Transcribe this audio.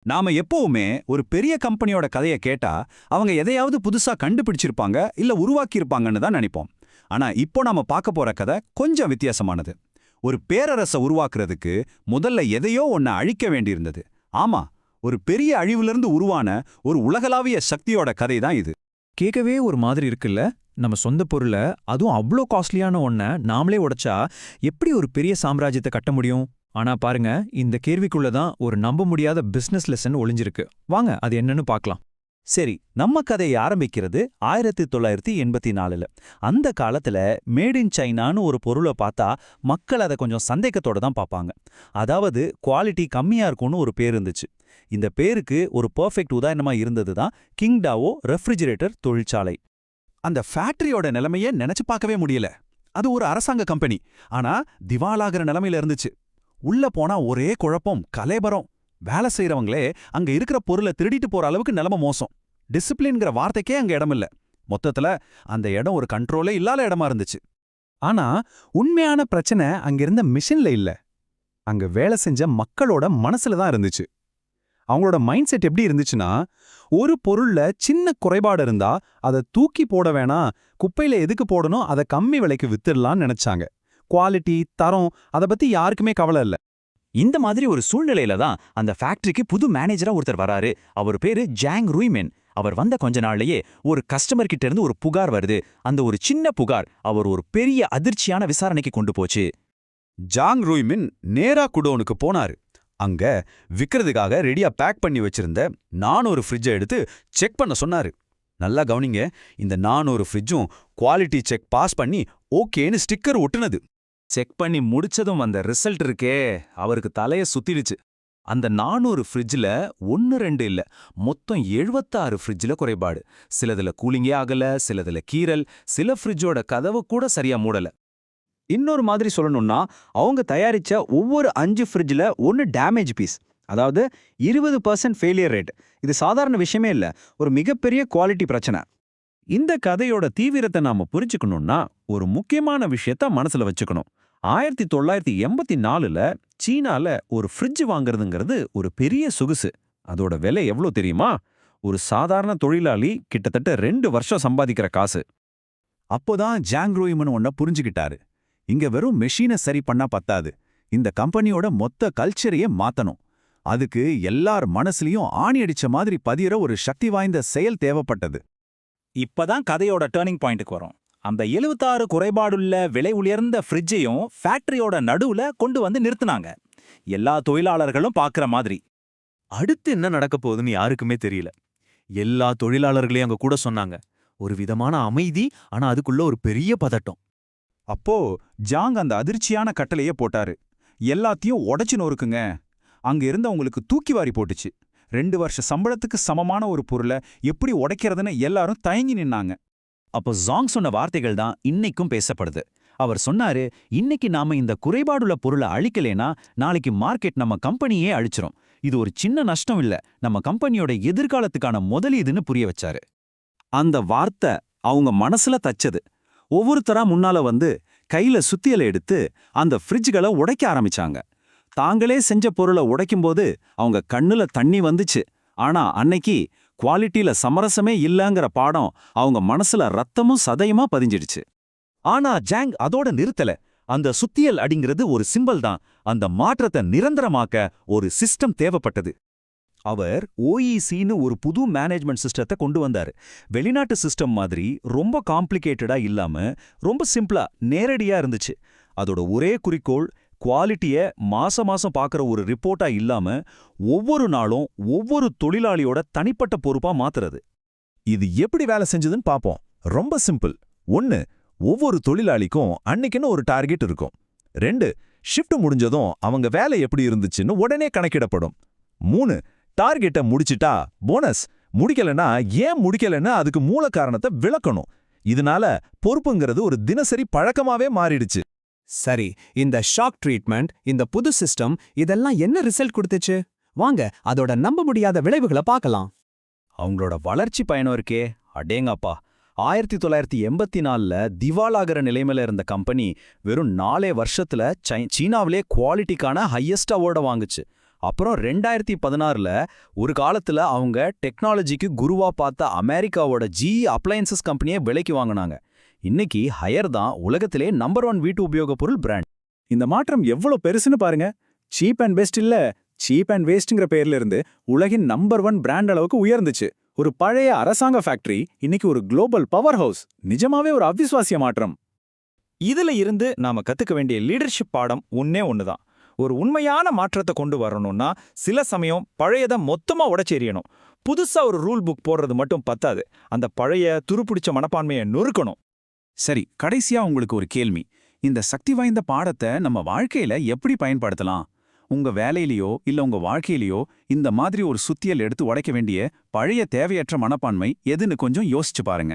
நாம எப்பவுமே ஒரு பெரிய கம்பெனியோட கதையை கேட்டா அவங்க எதையாவது புதுசா கண்டுபிடிச்சிருப்பாங்க இல்ல உருவாக்கியிருப்பாங்கன்னு தான் நினைப்போம். ஆனா இப்போ நாம பார்க்க போற கதை கொஞ்சம் வித்தியாசமானது. ஒரு பேரரசை உருவாக்குறதுக்கு முதல்ல எதையோ ஒன்ன அழிக்க வேண்டியிருந்தது. ஆமா, ஒரு பெரிய அழிவிலிருந்து உருவான ஒரு உலகளாவிய சக்தியோட கதை தான் இது. கேட்கவே ஒரு மாதிரி இருக்குல்ல. நம்ம சொந்த பொருளை, அதுவும் அவ்வளோ காஸ்ட்லியான ஒன்ன நாமளே உடைச்சா எப்படி ஒரு பெரிய சாம்ராஜ்யத்தை கட்ட முடியும்? ஆனா பாருங்க, இந்த கேள்விக்குள்ள தான் ஒரு நம்ப முடியாத பிசினஸ் லெசன் ஒளிஞ்சிருக்கு. வாங்க அது என்னன்னு பார்க்கலாம். சரி, நம்ம கதையை ஆரம்பிக்கிறது 1984ல. அந்த காலத்துல மேட் இன் சைனான்னு ஒரு பொருளை பார்த்தா மக்கள் அதை கொஞ்சம் சந்தேகத்தோட தான் பார்ப்பாங்க. அதாவது குவாலிட்டி கம்மியா இருக்கும்னு ஒரு பேர் இருந்துச்சு. இந்த பேருக்கு ஒரு பெர்ஃபெக்ட் உதாரணமா இருந்தது தான் கிங்டாவோ ரெஃப்ரிஜரேட்டர் தொழிற்சாலை. அந்த ஃபேக்டரியோட நிலைமையே நினைச்சு பார்க்கவே முடியல. அது ஒரு அரசாங்க கம்பெனி, ஆனா திவாலாகிற நிலைமையில இருந்துச்சு. உள்ள போனா ஒரே குழப்பம், கலேபரம். வேலை செய்யறவங்களே அங்க இருக்கிற பொருளை திருடிட்டு போற அளவுக்கு நிலைமை மோசம். டிசிப்ளின்ங்கிற வார்த்தைக்கே அங்க இடமில்ல. மொத்தத்துல அந்த இடம் ஒரு கண்ட்ரோலே இல்லாத இடமா இருந்துச்சு. ஆனா உண்மையான பிரச்சனை அங்க இருந்த மிஷின்ல இல்ல, அங்க வேலை செஞ்ச மக்களோட மனசுல தான் இருந்துச்சு. அவங்களோட மைண்ட் செட் எப்படி இருந்துச்சுன்னா, ஒரு பொருள்ல சின்ன குறைபாடு இருந்தா அதை தூக்கி போட வேணாம், குப்பையில எதுக்கு போடணும், அதை கம்மி விலைக்கு வித்துடலாம்னு நினைச்சாங்க. குவாலிட்டி, தரம், அதை பத்தி யாருக்குமே கவலை இல்ல. இந்த மாதிரி ஒரு சூழ்நிலையில தான் அந்த ஃபேக்டரிக்கு புது மேனேஜரா ஒருத்தர் வராரு. அவர் பேரு ஜாங் ரூய்மென். அவர் வந்த கொஞ்ச நாள்லயே ஒரு கஸ்டமர் கிட்ட இருந்து ஒரு புகார் வருது. அந்த ஒரு சின்ன புகார் அவர் ஒரு பெரிய அதிர்ச்சியான விசாரணைக்கு கொண்டு போச்சு. ஜாங் ரூய்மின் நேரா குடோனுக்கு போனாரு. அங்க விக்கிறதுக்காக ரெடியா பேக் பண்ணி வச்சிருந்த 400 ஃப்ரிட்ஜை எடுத்து செக் பண்ண சொன்னாரு. நல்லா கவனிங்க, இந்த 400 ஃப்ரிட்ஜும் குவாலிட்டி செக் பாஸ் பண்ணி ஓகேன்னு ஸ்டிக்கர் ஒட்டுனது. செக் பண்ணி முடிச்சதும் அந்த ரிசல்ட் இருக்கே, அவருக்கு தலைய சுத்திடுச்சு. அந்த 400 ஃப்ரிட்ஜ்ல 1-2 இல்ல, மொத்தம் 76 ஃப்ரிட்ஜ்ல குறைபாடு. சிலதுல கூலிங்கே ஆகல, சிலதுல கீறல், சில ஃப்ரிட்ஜோட கதவு கூட சரியா மூடல. இன்னொரு மாதிரி சொல்லணும்னா, அவங்க தயாரிச்ச ஒவ்வொரு 5 ஃப்ரிட்ஜ்ல 1 டேமேஜ் பீஸ். அதாவது 20% ஃபெயிலியர் ரேட். இது சாதாரண விஷயமே இல்ல, ஒரு மிகப்பெரிய குவாலிட்டி பிரச்சனை. இந்த கதையோட தீவிரத்தை நாம புரிஞ்சுக்கணும்னா ஒரு முக்கியமான விஷயத்த மனசுல வச்சுக்கணும். 1984ல சீனால ஒரு ஃப்ரிட்ஜ் வாங்குறதுங்கிறது ஒரு பெரிய சொகுசு. அதோட விலை எவ்வளோ தெரியுமா? ஒரு சாதாரண தொழிலாளி கிட்டத்தட்ட 2 வருஷம் சம்பாதிக்கிற காசு. அப்போதான் ஜாங் ரூய்மன் ஒன்ன புரிஞ்சுக்கிட்டாரு. இங்க வெறும் மெஷினை சரி பண்ணா பத்தாது, இந்த கம்பெனியோட மொத்த கல்ச்சரையே மாத்தணும். அதுக்கு எல்லார் மனசுலயும் ஆணி அடிச்ச மாதிரி பதியற ஒரு சக்தி வாய்ந்த செயல் தேவைப்பட்டது. இப்பதான் கதையோட டேர்னிங் பாயிண்ட்டுக்கு வரும். அந்த 76 குறைபாடுள்ள விலை உயர்ந்த ஃப்ரிட்ஜையும் ஃபேக்டரியோட நடுவுல கொண்டு வந்து நிறுத்துனாங்க, எல்லா தொழிலாளர்களும் பார்க்குற மாதிரி. அடுத்து என்ன நடக்க போகுதுன்னு யாருக்குமே தெரியல. எல்லா தொழிலாளர்களையும் அங்க கூட சொன்னாங்க. ஒரு விதமான அமைதி, ஆனா அதுக்குள்ள ஒரு பெரிய பதட்டம். அப்போ ஜாங் அந்த அதிர்ச்சியான கட்டளையே போட்டாரு. எல்லாத்தையும் உடைச்சு நொறுக்குங்க. அங்க இருந்தவங்களுக்கு தூக்கி வாரி போட்டுச்சு. 2 வருஷ சம்பளத்துக்கு சமமான ஒரு பொருளை எப்படி உடைக்கிறதுன்னு எல்லாரும் தயங்கி நின்னாங்க. அப்போ ஜாங் சொன்ன வார்த்தைகள் தான் இன்னைக்கும் பேசப்படுது. அவர் சொன்னாரு, இன்னைக்கு நாம இந்த குறைபாடுள்ள பொருளை அழிக்கலேனா நாளைக்கு மார்க்கெட் நம்ம கம்பெனியே அழிச்சிரும். இது ஒரு சின்ன நஷ்டம் இல்ல, நம்ம கம்பெனியோட எதிர்காலத்துக்கான முதலீடுன்னு புரிய வச்சாரு. அந்த வார்த்தை அவங்க மனசுல தச்சது. ஒவ்வொருத்தரா முன்னால வந்து கையில சுத்தியலை எடுத்து அந்த ஃப்ரிட்ஜ்களை உடைக்க ஆரம்பிச்சாங்க. தாங்களே செஞ்ச பொருளை உடைக்கும்போது அவங்க கண்ணுல தண்ணி வந்துச்சு. ஆனா அன்னைக்கு குவாலிட்டியில சமரசமே இல்லங்கிற பாடம் அவங்க மனசுல ரத்தமும் சதையுமா பதிஞ்சிடுச்சு. ஆனா ஜாங் அதோட நிறுத்தல. அந்த சுத்தியல் அடிங்கிறது ஒரு சிம்பல் தான். அந்த மாற்றத்தை நிரந்தரமாக்க ஒரு சிஸ்டம் தேவைப்பட்டது. அவர் ஓஇசின்னு ஒரு புது மேனேஜ்மெண்ட் சிஸ்டத்தை கொண்டு வந்தாரு. வெளிநாட்டு சிஸ்டம் மாதிரி ரொம்ப காம்ப்ளிகேட்டடா இல்லாம ரொம்ப சிம்பிளா நேரடியா இருந்துச்சு. அதோட ஒரே குறிக்கோள் குவாலிட்டிய மாசம் மாசம் பார்க்குற ஒரு ரிப்போர்ட்டா இல்லாம ஒவ்வொரு நாளும் ஒவ்வொரு தொழிலாளியோட தனிப்பட்ட பொறுப்பா மாத்துறது. இது எப்படி வேலை செஞ்சதுன்னு பாப்போம். ரொம்ப சிம்பிள். 1, ஒவ்வொரு தொழிலாளிக்கும் அன்னைக்குன்னு ஒரு டார்கெட் இருக்கும். 2, ஷிஃப்ட் முடிஞ்சதும் அவங்க வேலை எப்படி இருந்துச்சுன்னு உடனே கணக்கிடப்படும். 3, டார்கெட்டை முடிச்சிட்டா போனஸ், முடிக்கலன்னா ஏன் முடிக்கலன்னு அதுக்கு மூல காரணத்தை விளக்கணும். இதனால பொறுப்புங்கிறது ஒரு தினசரி பழக்கமாவே மாறிடுச்சு. சரி, இந்த ஷாக் ட்ரீட்மெண்ட், இந்த புது சிஸ்டம், இதெல்லாம் என்ன ரிசல்ட் கொடுத்துச்சு? வாங்க அதோட நம்ப முடியாத விளைவுகளை பார்க்கலாம். அவங்களோட வளர்ச்சி பயணம் இருக்கே, அடேங்கப்பா. 1984ல திவாலாகிற நிலைமையில இருந்த கம்பெனி வெறும் 4 வருஷத்துல சீனாவிலே குவாலிட்டிக்கான ஹையஸ்ட் அவார்டை வாங்குச்சு. அப்புறம் 2016ல ஒரு காலத்துல அவங்க டெக்னாலஜிக்கு குருவா பார்த்த அமெரிக்காவோட GE அப்ளையன்சஸ் கம்பெனியை விலைக்கு வாங்கினாங்க. இன்னைக்கு ஹையர் தான் உலகத்திலே நம்பர் 1 வீட்டு உபயோகப் பொருள் பிராண்ட். இந்த மாற்றம் எவ்வளவு பெருசுன்னு பாருங்க. சீப் அண்ட் பெஸ்ட் இல்ல, சீப் அண்ட் வேஸ்ட்ங்கிற பேர்ல இருந்து உலகின் நம்பர் 1 பிராண்ட் அளவுக்கு உயர்ந்துச்சு. ஒரு பழைய அரசாங்க ஃபேக்டரி இன்னைக்கு ஒரு குளோபல் பவர் ஹவுஸ். நிஜமாவே ஒரு அவிஸ்வாசிய மாற்றம். இதுல இருந்து நாம கத்துக்க வேண்டிய லீடர்ஷிப் பாடம் ஒண்ணுதான். ஒரு உண்மையான மாற்றத்தை கொண்டு வரணும்னா சில சமயம் பழையதை மொத்தமா உடைச்செறியணும். புதுசா ஒரு ரூல் புக் போடுறது மட்டும் பத்தாது. அந்த பழைய துருப்பிடிச்ச மனப்பான்மையை நொறுக்கணும். சரி, கடைசியா உங்களுக்கு ஒரு கேள்வி. இந்த சக்தி வாய்ந்த பாடத்தை நம்ம வாழ்க்கையில எப்படி பயன்படுத்தலாம்? உங்க வேலையிலயோ இல்ல உங்க வாழ்க்கையிலயோ இந்த மாதிரி ஒரு சுத்தியல் எடுத்து உடைக்க வேண்டிய பழைய தேவையற்ற மனப்பான்மை எதுன்னு கொஞ்சம் யோசிச்சு பாருங்க.